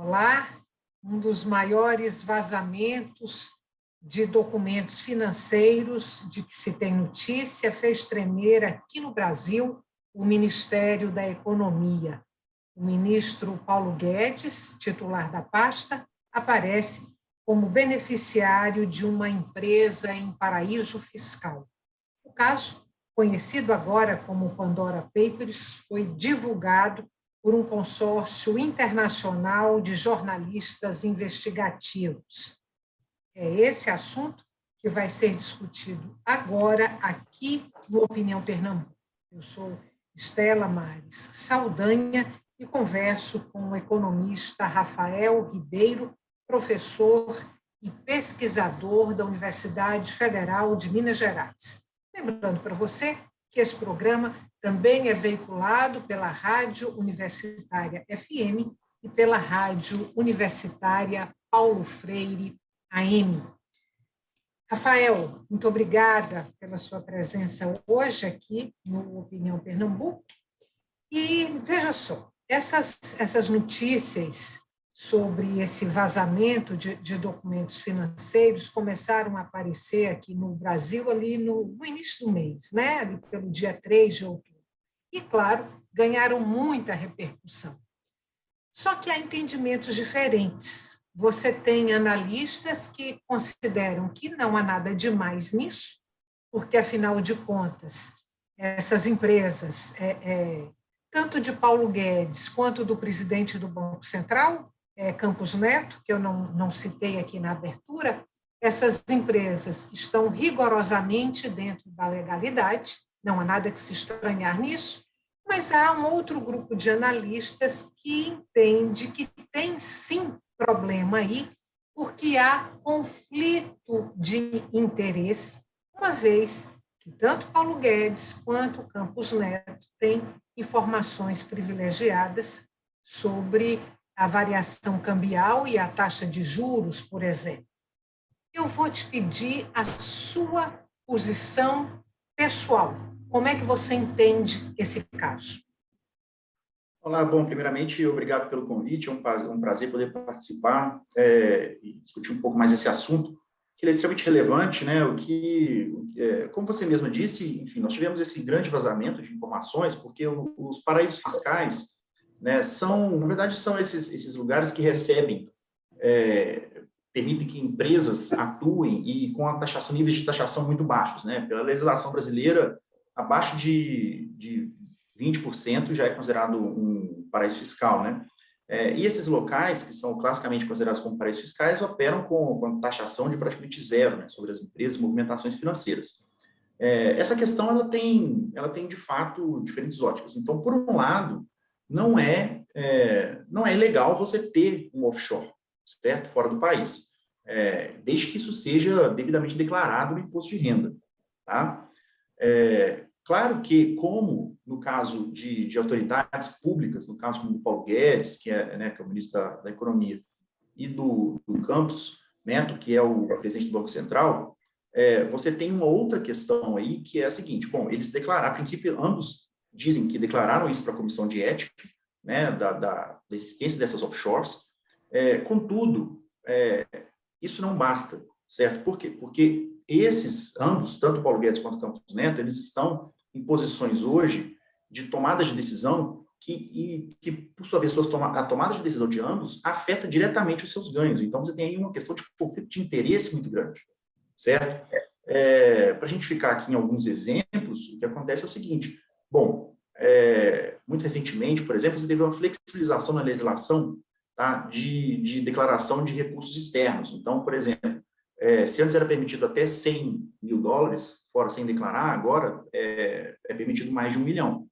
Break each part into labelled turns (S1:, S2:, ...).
S1: Olá, um dos maiores vazamentos de documentos financeiros de que se tem notícia fez tremer aqui no Brasil o Ministério da Economia. O ministro Paulo Guedes, titular da pasta, aparece como beneficiário de uma empresa em paraíso fiscal. O caso, conhecido agora como Pandora Papers, foi divulgado por um consórcio internacional de jornalistas investigativos. É esse assunto que vai ser discutido agora aqui no Opinião Pernambuco. Eu sou Estela Mares Saldanha e converso com o economista Rafael Ribeiro, professor e pesquisador da Universidade Federal de Minas Gerais. Lembrando para você que esse programa também é veiculado pela Rádio Universitária FM e pela Rádio Universitária Paulo Freire AM. Rafael, muito obrigada pela sua presença hoje aqui no Opinião Pernambuco. E veja só, essas notícias sobre esse vazamento de documentos financeiros começaram a aparecer aqui no Brasil ali no início do mês, né? Ali pelo dia 3 de outubro. E, claro, ganharam muita repercussão. Só que há entendimentos diferentes. Você tem analistas que consideram que não há nada demais nisso, porque, afinal de contas, essas empresas, tanto de Paulo Guedes quanto do presidente do Banco Central, Campos Neto, que eu não citei aqui na abertura, essas empresas estão rigorosamente dentro da legalidade, não há nada que se estranhar nisso, mas há um outro grupo de analistas que entende que tem sim problema aí, porque há conflito de interesse, uma vez que tanto Paulo Guedes quanto Campos Neto têm informações privilegiadas sobre a variação cambial e a taxa de juros, por exemplo. Eu vou te pedir a sua posição pessoal. Como é que você entende esse caso?
S2: Olá, bom, primeiramente, obrigado pelo convite, é um prazer poder participar e discutir um pouco mais esse assunto, que ele é extremamente relevante, né, como você mesma disse, enfim, nós tivemos esse grande vazamento de informações, porque os paraísos fiscais, né, na verdade, são esses lugares que recebem, permitem que empresas atuem e com níveis de taxação muito baixos, né, pela legislação brasileira, abaixo de 20% já é considerado um paraíso fiscal, né? E esses locais, que são classicamente considerados como paraísos fiscais, operam com taxação de praticamente zero, né, sobre as empresas e movimentações financeiras. Essa questão, ela tem, de fato, diferentes óticas. Então, por um lado, não é ilegal você ter um offshore, certo? Fora do país, desde que isso seja devidamente declarado no imposto de renda, tá? Claro que, como no caso de autoridades públicas, no caso como do Paulo Guedes, que é o ministro da Economia, e do Campos Neto, que é o presidente do Banco Central, você tem uma outra questão aí, que é a seguinte: bom, eles declararam, a princípio, ambos dizem que declararam isso para a Comissão de Ética, né, da existência dessas offshores, contudo, isso não basta, certo? Por quê? Porque ambos, tanto o Paulo Guedes quanto o Campos Neto, eles estão em posições hoje de tomada de decisão que por sua vez, a tomada de decisão de ambos afeta diretamente os seus ganhos. Então, você tem aí uma questão de conflito de interesse muito grande, certo? Para a gente ficar aqui em alguns exemplos, o que acontece é o seguinte: bom, muito recentemente, por exemplo, você teve uma flexibilização na legislação, tá, de declaração de recursos externos. Então, por exemplo, se antes era permitido até $100 mil, fora sem declarar, agora é permitido mais de 1 milhão.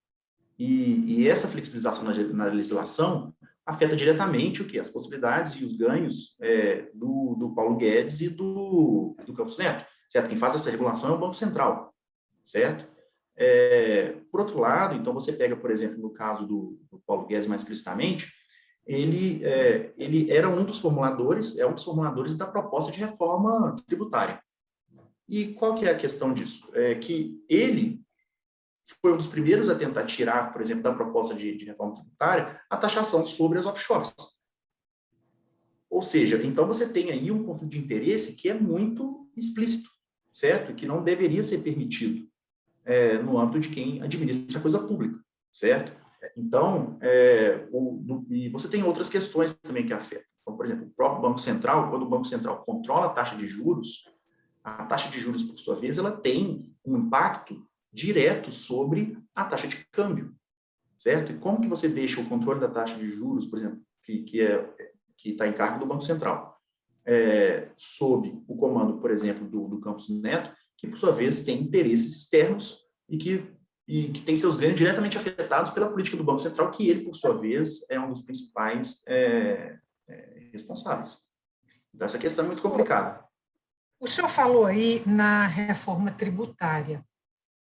S2: E essa flexibilização na legislação afeta diretamente o quê? As possibilidades e os ganhos do Paulo Guedes e do Campos Neto, certo? Quem faz essa regulação é o Banco Central, certo? Por outro lado, então, você pega, por exemplo, no caso do Paulo Guedes mais explicitamente, ele era um dos formuladores da proposta de reforma tributária. E qual que é a questão disso? Que ele foi um dos primeiros a tentar tirar, por exemplo, da proposta de reforma tributária, a taxação sobre as offshores. Ou seja, então você tem aí um conflito de interesse que é muito explícito, certo? Que não deveria ser permitido no âmbito de quem administra a coisa pública, certo? Então, e você tem outras questões também que afetam. Então, por exemplo, o próprio Banco Central, quando o Banco Central controla a taxa de juros, por sua vez, ela tem um impacto direto sobre a taxa de câmbio, certo? E como que você deixa o controle da taxa de juros, por exemplo, que está em cargo do Banco Central, sob o comando, por exemplo, do Campos Neto, que, por sua vez, tem interesses externos e que tem seus ganhos diretamente afetados pela política do Banco Central, que ele, por sua vez, é um dos principais responsáveis. Então, essa questão é muito complicada.
S1: O senhor falou aí na reforma tributária.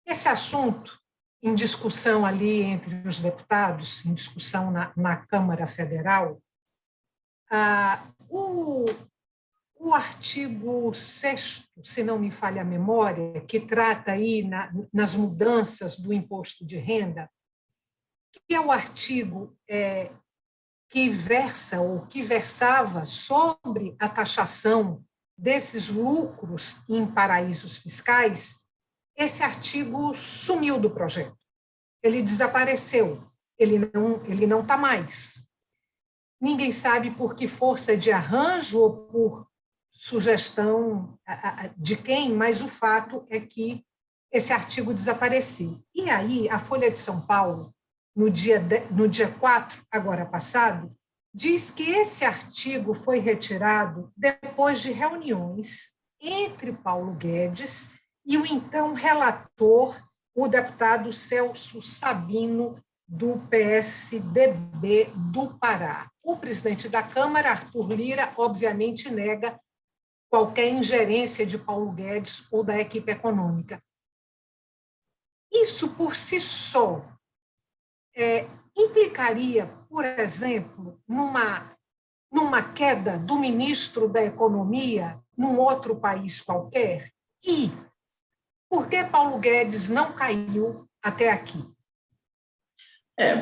S1: Esse assunto, em discussão ali entre os deputados, em discussão na Câmara Federal, o artigo 6º, se não me falha a memória, que trata aí nas mudanças do imposto de renda, que é o artigo que versa ou que versava sobre a taxação desses lucros em paraísos fiscais, esse artigo sumiu do projeto. Ele desapareceu. Ele não está mais. Ninguém sabe por que força de arranjo ou por sugestão de quem, mas o fato é que esse artigo desapareceu. E aí, a Folha de São Paulo, no dia 4, agora passado, diz que esse artigo foi retirado depois de reuniões entre Paulo Guedes e o então relator, o deputado Celso Sabino, do PSDB do Pará. O presidente da Câmara, Arthur Lira, obviamente nega qualquer ingerência de Paulo Guedes ou da equipe econômica. Isso, por si só, implicaria, por exemplo, numa queda do ministro da Economia num outro país qualquer? E por que Paulo Guedes não caiu até aqui?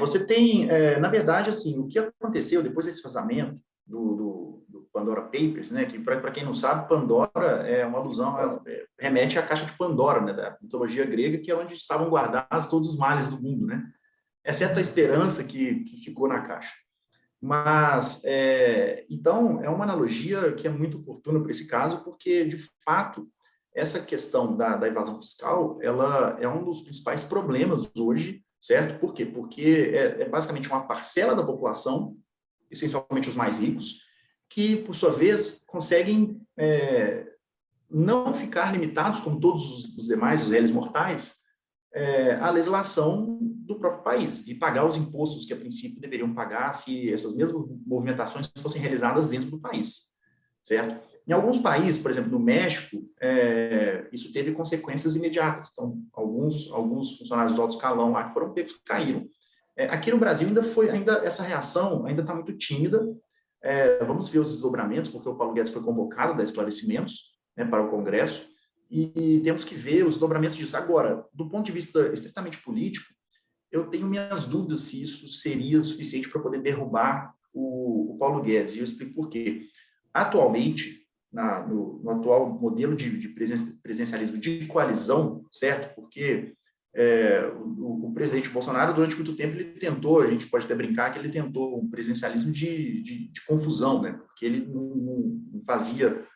S2: Você tem, na verdade, assim, o que aconteceu depois desse vazamento do Pandora Papers, né, que, para quem não sabe, Pandora é uma alusão, remete à caixa de Pandora, né, da mitologia grega, que é onde estavam guardados todos os males do mundo, né, exceto a esperança que ficou na caixa. Mas, então, é uma analogia que é muito oportuna para esse caso, porque, de fato, essa questão da evasão fiscal, ela é um dos principais problemas hoje, certo? Por quê? Porque é basicamente uma parcela da população, essencialmente os mais ricos, que, por sua vez, conseguem não ficar limitados, como todos os demais, os réis mortais, à legislação do próprio país e pagar os impostos que, a princípio, deveriam pagar se essas mesmas movimentações fossem realizadas dentro do país, certo? Em alguns países, por exemplo, no México, isso teve consequências imediatas. Então, alguns funcionários do alto escalão lá que foram pegos caíram. Aqui no Brasil ainda essa reação ainda está muito tímida. Vamos ver os desdobramentos, porque o Paulo Guedes foi convocado a dar esclarecimentos, né, para o Congresso, e temos que ver os desdobramentos disso. Agora, do ponto de vista estritamente político, eu tenho minhas dúvidas se isso seria o suficiente para poder derrubar o Paulo Guedes, e eu explico por quê. Atualmente, no atual modelo de presidencialismo de coalizão, certo? Porque o presidente Bolsonaro, durante muito tempo, ele tentou, a gente pode até brincar que ele tentou um presidencialismo de confusão, né? Porque ele não fazia,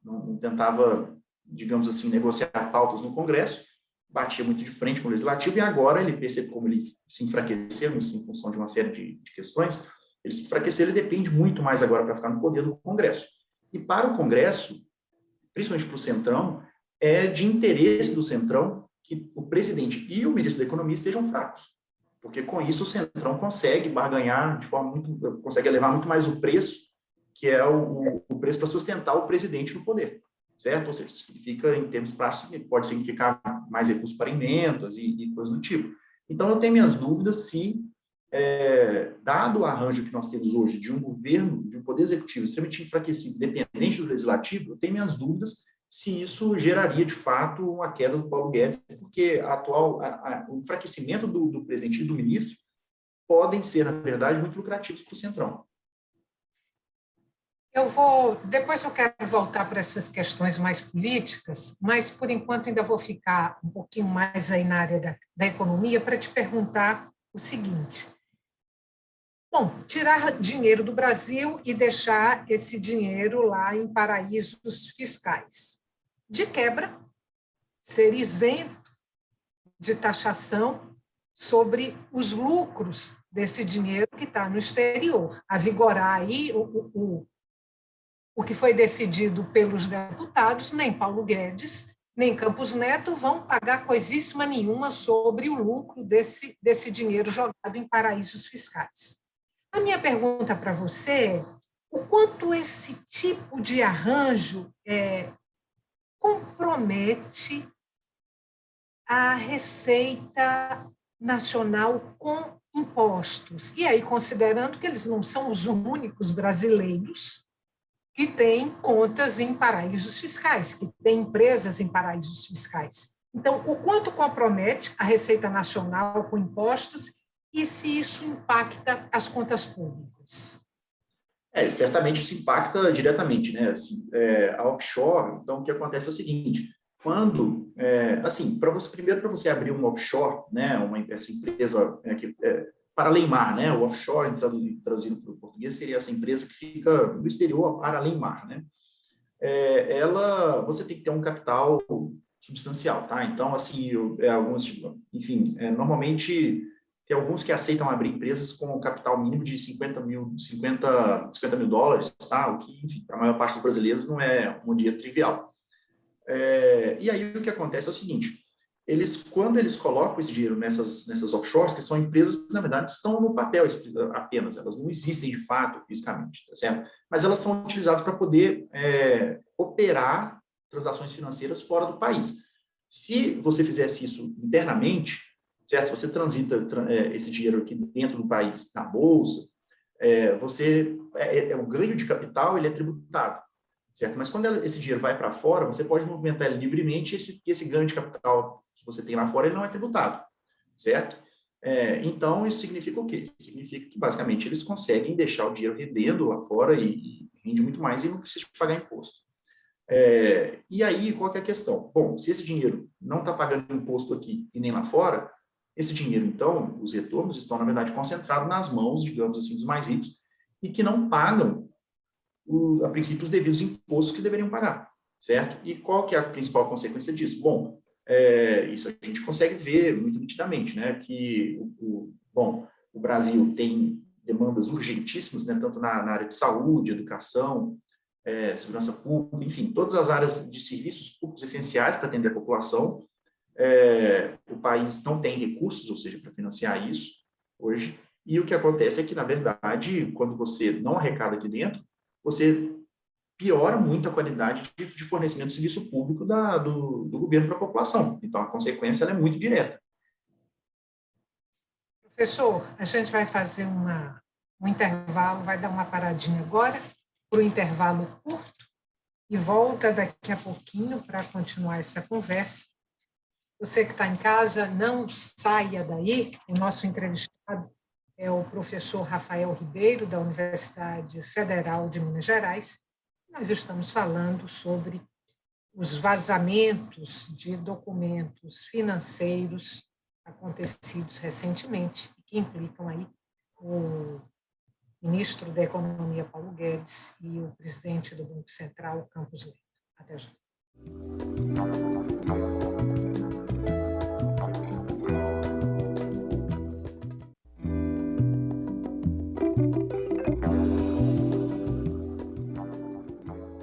S2: não tentava, digamos assim, negociar pautas no Congresso, batia muito de frente com o Legislativo, e agora ele percebe como ele se enfraqueceu em função de uma série de questões. Ele se enfraqueceu, ele depende muito mais agora para ficar no poder do Congresso. E para o Congresso, principalmente para o Centrão, é de interesse do Centrão que o presidente e o ministro da Economia estejam fracos, porque com isso o Centrão consegue barganhar consegue elevar muito mais o preço, que é o preço para sustentar o presidente no poder, certo? Ou seja, significa, em termos práticos, pode significar mais recursos para emendas e coisas do tipo. Então, eu tenho minhas dúvidas se, dado o arranjo que nós temos hoje de um governo, de um poder executivo extremamente enfraquecido, dependente do legislativo, eu tenho minhas dúvidas se isso geraria, de fato, uma queda do Paulo Guedes, porque o enfraquecimento do presidente e do ministro podem ser, na verdade, muito lucrativos para o Centrão.
S1: Depois eu quero voltar para essas questões mais políticas, mas, por enquanto, ainda vou ficar um pouquinho mais aí na área da economia para te perguntar o seguinte. Bom, tirar dinheiro do Brasil e deixar esse dinheiro lá em paraísos fiscais. De quebra, ser isento de taxação sobre os lucros desse dinheiro que está no exterior. A vigorar aí o que foi decidido pelos deputados, nem Paulo Guedes, nem Campos Neto vão pagar coisíssima nenhuma sobre o lucro desse dinheiro jogado em paraísos fiscais. A minha pergunta para você é o quanto esse tipo de arranjo compromete a Receita Nacional com impostos. E aí, considerando que eles não são os únicos brasileiros que têm contas em paraísos fiscais, que têm empresas em paraísos fiscais. Então, o quanto compromete a Receita Nacional com impostos e se isso impacta as contas públicas?
S2: Certamente isso impacta diretamente, né? Assim, a offshore, então, o que acontece é o seguinte, quando, assim, primeiro para você abrir uma offshore, né, essa empresa para além mar, né, o offshore, traduzindo para o português, seria essa empresa que fica no exterior para além mar, né? Você tem que ter um capital substancial, tá? Então, assim, enfim, normalmente tem alguns que aceitam abrir empresas com um capital mínimo de 50 mil dólares, tá? O que, enfim, para a maior parte dos brasileiros não é um dia trivial. E aí o que acontece é o seguinte, quando eles colocam esse dinheiro nessas offshores, que são empresas que, na verdade, estão no papel apenas, elas não existem de fato fisicamente, tá certo? Mas elas são utilizadas para poder operar transações financeiras fora do país. Se você fizesse isso internamente, certo? Se você transita esse dinheiro aqui dentro do país, na bolsa, o ganho de capital ele é tributado, certo? Mas quando esse dinheiro vai para fora, você pode movimentar ele livremente e esse ganho de capital que você tem lá fora ele não é tributado, certo? Então, isso significa o quê? Significa que, basicamente, eles conseguem deixar o dinheiro rendendo lá fora e rende muito mais e não precisa pagar imposto. E aí, qual que é a questão? Bom, se esse dinheiro não está pagando imposto aqui e nem lá fora, esse dinheiro, então, os retornos estão, na verdade, concentrados nas mãos, digamos assim, dos mais ricos e que não pagam, a princípio, os devidos impostos que deveriam pagar, certo? E qual que é a principal consequência disso? Bom, isso a gente consegue ver muito nitidamente, né? Que, o Brasil tem demandas urgentíssimas, né? Tanto na área de saúde, educação, segurança pública, enfim, todas as áreas de serviços públicos essenciais para atender a população. O país não tem recursos, ou seja, para financiar isso hoje. E o que acontece é que, na verdade, quando você não arrecada aqui dentro, você piora muito a qualidade de fornecimento de serviço público do governo para a população. Então, a consequência ela é muito direta.
S1: Professor, a gente vai fazer um intervalo, vai dar uma paradinha agora, para o intervalo curto, e volta daqui a pouquinho para continuar essa conversa. Você que está em casa, não saia daí. O nosso entrevistado é o professor Rafael Ribeiro, da Universidade Federal de Minas Gerais. Nós estamos falando sobre os vazamentos de documentos financeiros acontecidos recentemente, que implicam aí o ministro da Economia, Paulo Guedes, e o presidente do Banco Central, Campos Neto. Até já.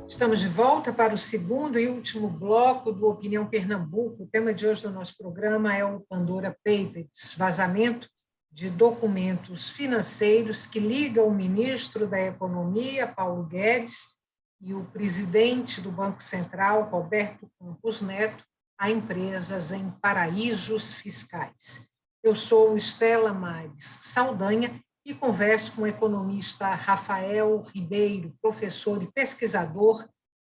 S1: Estamos de volta para o segundo e último bloco do Opinião Pernambuco. O tema de hoje do nosso programa é o Pandora Papers, vazamento de documentos financeiros que ligam o ministro da Economia, Paulo Guedes, e o presidente do Banco Central, Roberto Campos Neto, a empresas em paraísos fiscais. Eu sou Estela Mares Saldanha e converso com o economista Rafael Ribeiro, professor e pesquisador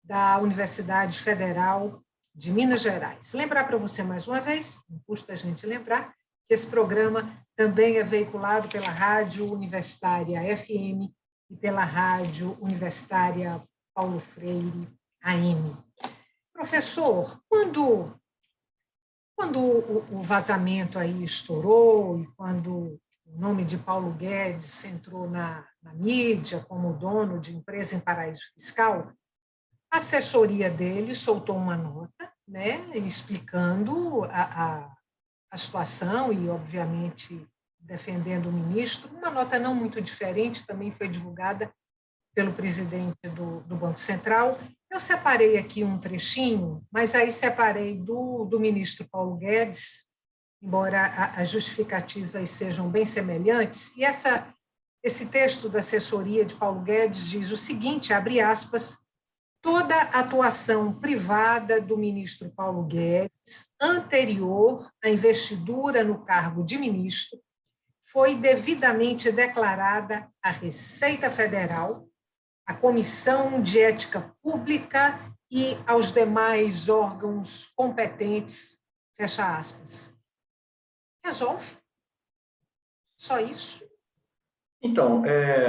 S1: da Universidade Federal de Minas Gerais. Lembrar para você mais uma vez, não custa a gente lembrar, que esse programa também é veiculado pela Rádio Universitária FM e pela Rádio Universitária Paulo Freire, AM. Professor, quando o vazamento aí estourou e quando o nome de Paulo Guedes entrou na mídia como dono de empresa em paraíso fiscal, a assessoria dele soltou uma nota, né, explicando a situação e, obviamente, defendendo o ministro. Uma nota não muito diferente também foi divulgada pelo presidente do Banco Central. Eu separei aqui um trechinho, mas aí separei do ministro Paulo Guedes, embora as justificativas sejam bem semelhantes, e esse texto da assessoria de Paulo Guedes diz o seguinte, abre aspas, toda atuação privada do ministro Paulo Guedes, anterior à investidura no cargo de ministro, foi devidamente declarada à Receita Federal, à Comissão de Ética Pública e aos demais órgãos competentes, fecha aspas. Resolve? Só isso?
S2: Então,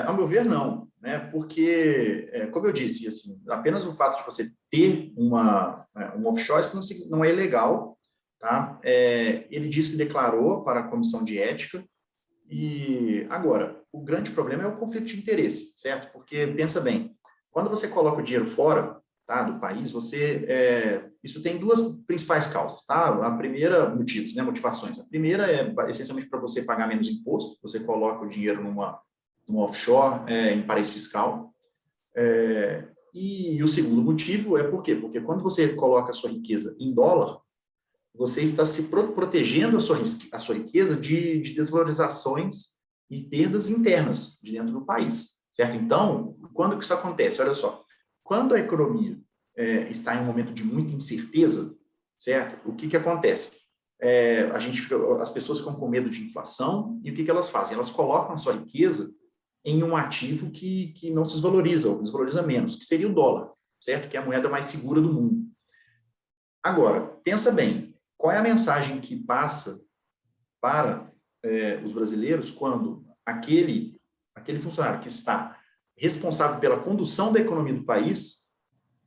S2: a meu ver, não, né? Porque, como eu disse, assim, apenas o fato de você ter um offshore isso não é ilegal, tá? Ele disse que declarou para a comissão de ética e, agora, o grande problema é o conflito de interesse, certo? Porque, pensa bem, quando você coloca o dinheiro fora, tá, do país, isso tem duas principais causas, tá? A primeira, motivos, né, motivações. A primeira é essencialmente para você pagar menos imposto, você coloca o dinheiro numa offshore, em paraíso fiscal. E o segundo motivo é por quê? Porque quando você coloca a sua riqueza em dólar, você está se protegendo a sua riqueza de desvalorizações e perdas internas de dentro do país, certo? Então, quando que isso acontece? Olha só, quando a economia está em um momento de muita incerteza, certo? O que acontece? As pessoas ficam com medo de inflação e o que elas fazem? Elas colocam a sua riqueza em um ativo que não se desvaloriza, ou desvaloriza menos, que seria o dólar, certo? Que é a moeda mais segura do mundo. Agora, pensa bem, qual é a mensagem que passa para os brasileiros quando aquele funcionário que está responsável pela condução da economia do país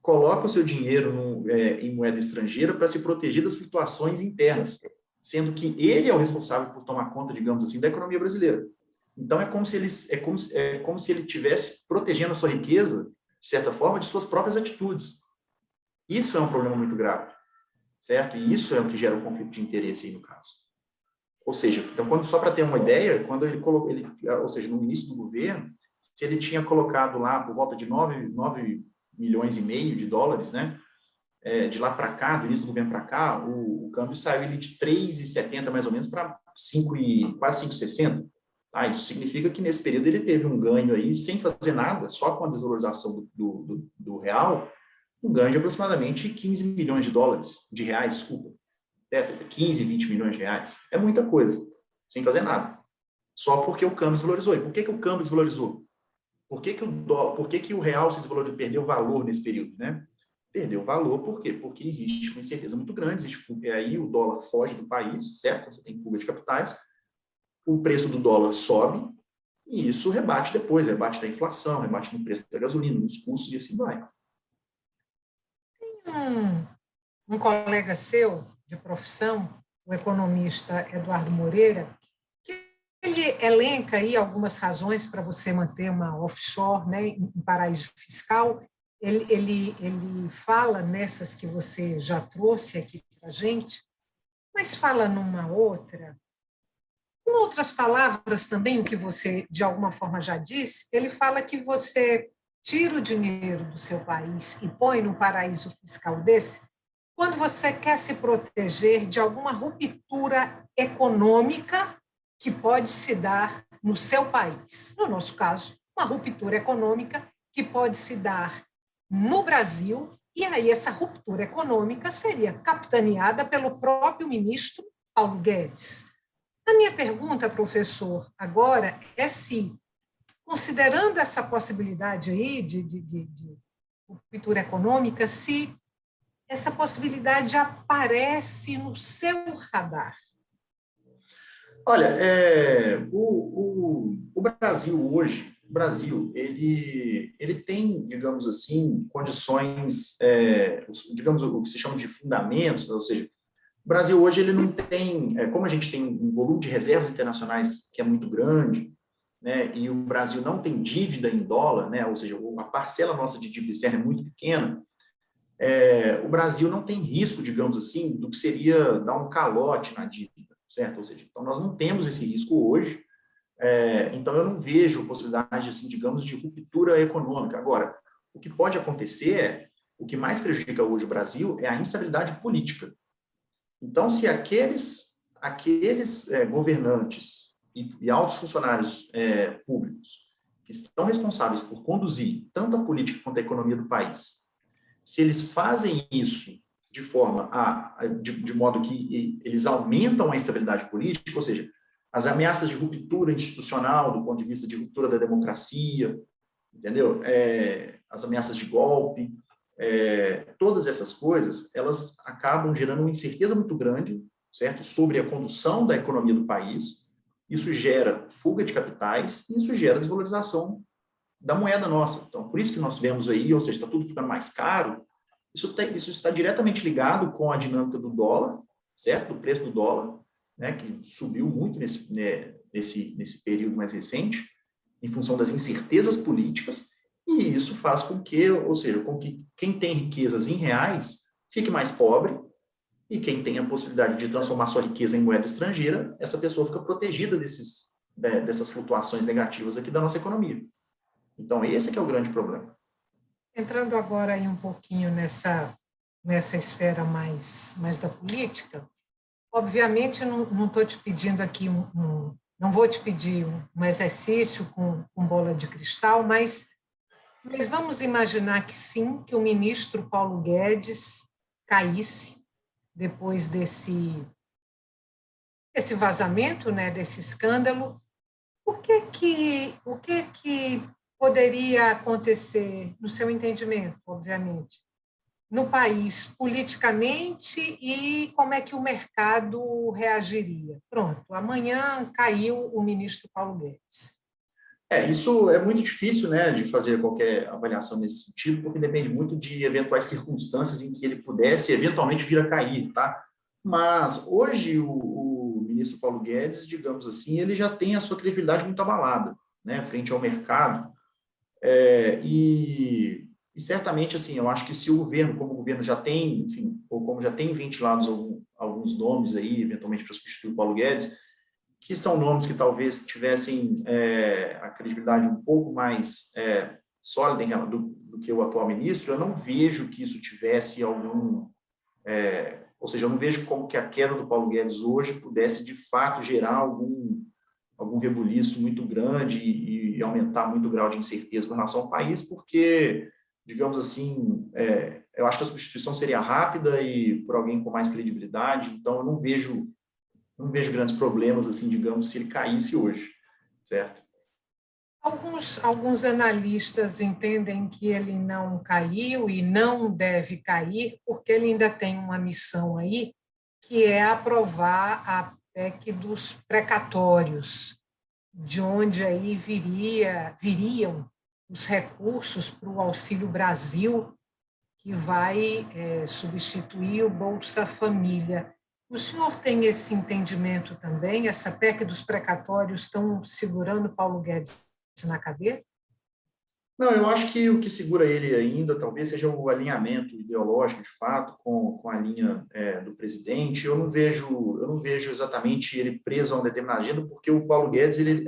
S2: coloca o seu dinheiro em moeda estrangeira para se proteger das flutuações internas, sendo que ele é o responsável por tomar conta, digamos assim, da economia brasileira. Então, é como se ele estivesse protegendo a sua riqueza, de certa forma, de suas próprias atitudes. Isso é um problema muito grave, certo? E isso é o que gera um conflito de interesse aí no caso. Ou seja, então, só para ter uma ideia, quando ele colocou, ou seja, no início do governo, se ele tinha colocado lá por volta de 9 milhões e meio de dólares, né? De lá para cá, do início do governo para cá, o câmbio saiu de 3,70 mais ou menos para quase 5,60. Isso significa que nesse período ele teve um ganho aí, sem fazer nada, só com a desvalorização do real, um ganho de aproximadamente 15 milhões de reais, desculpa. 15, 20 milhões de reais. É muita coisa, sem fazer nada. Só porque o câmbio desvalorizou. E por que o câmbio desvalorizou? Por que o real se desvalorizou, perdeu valor nesse período, né? Perdeu valor, por quê? Porque existe uma incerteza muito grande, aí o dólar foge do país, certo? Você tem fuga de capitais, o preço do dólar sobe, e isso rebate depois, rebate da inflação, rebate no preço da gasolina, nos custos, e assim vai.
S1: Tem um colega seu, de profissão, o economista Eduardo Moreira, que ele elenca aí algumas razões para você manter uma offshore, né, em paraíso fiscal. Ele fala nessas que você já trouxe aqui para a gente, mas fala numa outra. Com outras palavras também, o que você, de alguma forma, já disse, ele fala que você tira o dinheiro do seu país e põe num paraíso fiscal desse quando você quer se proteger de alguma ruptura econômica que pode se dar no seu país. No nosso caso, uma ruptura econômica que pode se dar no Brasil, e aí essa ruptura econômica seria capitaneada pelo próprio ministro Paulo Guedes. A minha pergunta, professor, agora é se, considerando essa possibilidade aí de ruptura econômica, se essa possibilidade aparece no seu radar.
S2: Olha, o Brasil hoje, o Brasil, ele tem, digamos assim, condições, digamos, o que se chama de fundamentos, ou seja, o Brasil hoje ele não tem, como a gente tem um volume de reservas internacionais que é muito grande, né, e o Brasil não tem dívida em dólar, né, ou seja, a parcela nossa de dívida externa é muito pequena, o Brasil não tem risco, digamos assim, do que seria dar um calote na dívida, certo? Ou seja, então nós não temos esse risco hoje, então eu não vejo possibilidade, assim, digamos, de ruptura econômica. Agora, o que pode acontecer o que mais prejudica hoje o Brasil é a instabilidade política. Então, se aqueles governantes e altos funcionários públicos que estão responsáveis por conduzir tanto a política quanto a economia do país, se eles fazem isso de forma de modo que eles aumentam a instabilidade política, ou seja, as ameaças de ruptura institucional, do ponto de vista de ruptura da democracia, entendeu? As ameaças de golpe, todas essas coisas, elas acabam gerando uma incerteza muito grande, certo? Sobre a condução da economia do país. Isso gera fuga de capitais e isso gera desvalorização da moeda nossa. Então, por isso que nós vemos aí, ou seja, está tudo ficando mais caro. Isso está diretamente ligado com a dinâmica do dólar, certo? Do preço do dólar, né, que subiu muito nesse período mais recente, em função das incertezas políticas, e isso faz com que, ou seja, com que quem tem riquezas em reais fique mais pobre, e quem tem a possibilidade de transformar sua riqueza em moeda estrangeira, essa pessoa fica protegida dessas flutuações negativas aqui da nossa economia. Então, esse é que é o grande problema.
S1: Entrando agora aí um pouquinho nessa esfera mais da política, obviamente eu não estou te pedindo aqui não vou te pedir um exercício com bola de cristal, mas vamos imaginar que sim, que o ministro Paulo Guedes caísse depois desse vazamento, né, desse escândalo. O que poderia acontecer, no seu entendimento, obviamente, no país politicamente e como é que o mercado reagiria? Pronto, amanhã caiu o ministro Paulo Guedes.
S2: Isso é muito difícil, né, de fazer qualquer avaliação nesse sentido, porque depende muito de eventuais circunstâncias em que ele pudesse eventualmente vir a cair, tá? Mas hoje o ministro Paulo Guedes, digamos assim, ele já tem a sua credibilidade muito abalada, né, frente ao mercado. E certamente, assim, eu acho que se o governo, como o governo já tem, enfim, ou como já tem ventilado alguns nomes aí, eventualmente para substituir o Paulo Guedes, que são nomes que talvez tivessem a credibilidade um pouco mais sólida do que o atual ministro, eu não vejo que isso tivesse ou seja, eu não vejo como que a queda do Paulo Guedes hoje pudesse, de fato, gerar algum rebuliço muito grande e aumentar muito o grau de incerteza com relação ao país, porque, digamos assim, eu acho que a substituição seria rápida e por alguém com mais credibilidade, então eu não vejo grandes problemas, assim, digamos, se ele caísse hoje, certo?
S1: Alguns analistas entendem que ele não caiu e não deve cair, porque ele ainda tem uma missão aí, que é aprovar a PEC dos precatórios, de onde aí viriam os recursos para o Auxílio Brasil, que vai substituir o Bolsa Família. O senhor tem esse entendimento também? Essa PEC dos precatórios estão segurando Paulo Guedes na cadeira?
S2: Não, eu acho que o que segura ele ainda talvez seja o alinhamento ideológico, de fato, com a linha do presidente. Eu não vejo exatamente ele preso a uma determinada agenda, porque o Paulo Guedes, ele,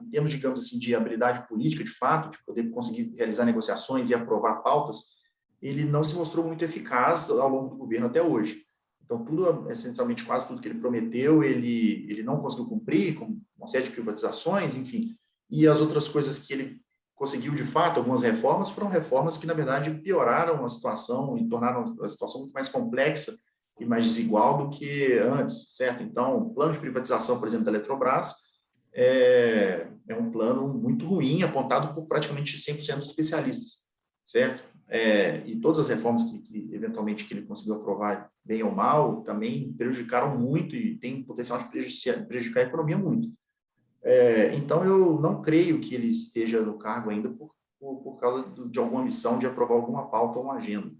S2: em termos, digamos assim, de habilidade política, de fato, de poder conseguir realizar negociações e aprovar pautas, ele não se mostrou muito eficaz ao longo do governo até hoje. Então, essencialmente, quase tudo que ele prometeu, ele não conseguiu cumprir, com uma série de privatizações, enfim. E as outras coisas que ele conseguiu, de fato, algumas reformas, foram reformas que, na verdade, pioraram a situação e tornaram a situação muito mais complexa e mais desigual do que antes, certo? Então, o plano de privatização, por exemplo, da Eletrobras, é um plano muito ruim, apontado por praticamente 100% dos especialistas, certo? E todas as reformas que eventualmente que ele conseguiu aprovar, bem ou mal, também prejudicaram muito e tem potencial de prejudicar a economia muito. Então, eu não creio que ele esteja no cargo ainda por causa de alguma missão de aprovar alguma pauta ou uma agenda.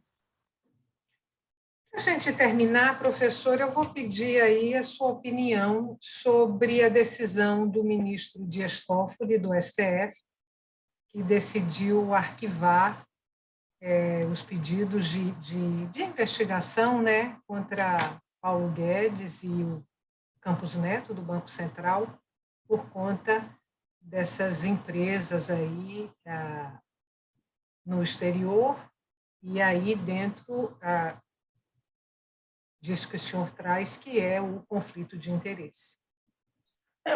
S1: Para a gente terminar, professor, eu vou pedir aí a sua opinião sobre a decisão do ministro Dias Toffoli, do STF, que decidiu arquivar os pedidos de investigação, né, contra Paulo Guedes e o Campos Neto, do Banco Central, por conta dessas empresas aí no exterior, e aí dentro disso que o senhor traz, que é o conflito de interesse.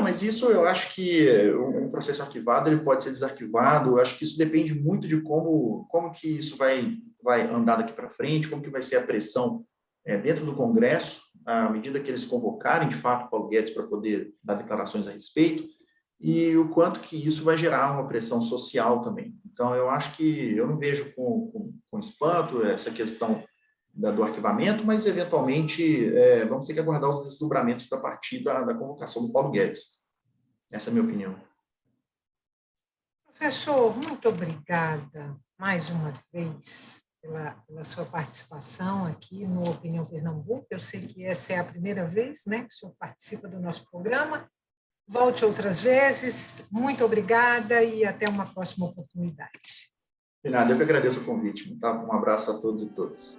S2: Mas isso eu acho que um processo arquivado ele pode ser desarquivado, eu acho que isso depende muito de como que isso vai andar daqui para frente, como que vai ser a pressão dentro do Congresso, à medida que eles convocarem, de fato, Paulo Guedes para poder dar declarações a respeito, e o quanto que isso vai gerar uma pressão social também. Então, eu acho que eu não vejo com espanto essa questão do arquivamento, mas, eventualmente, vamos ter que aguardar os desdobramentos a partir da convocação do Paulo Guedes. Essa é a minha opinião.
S1: Professor, muito obrigada mais uma vez pela sua participação aqui no Opinião Pernambuco. Eu sei que essa é a primeira vez, né, que o senhor participa do nosso programa. Volte outras vezes. Muito obrigada e até uma próxima oportunidade.
S2: De nada, eu que agradeço o convite. Um abraço a todos e todas.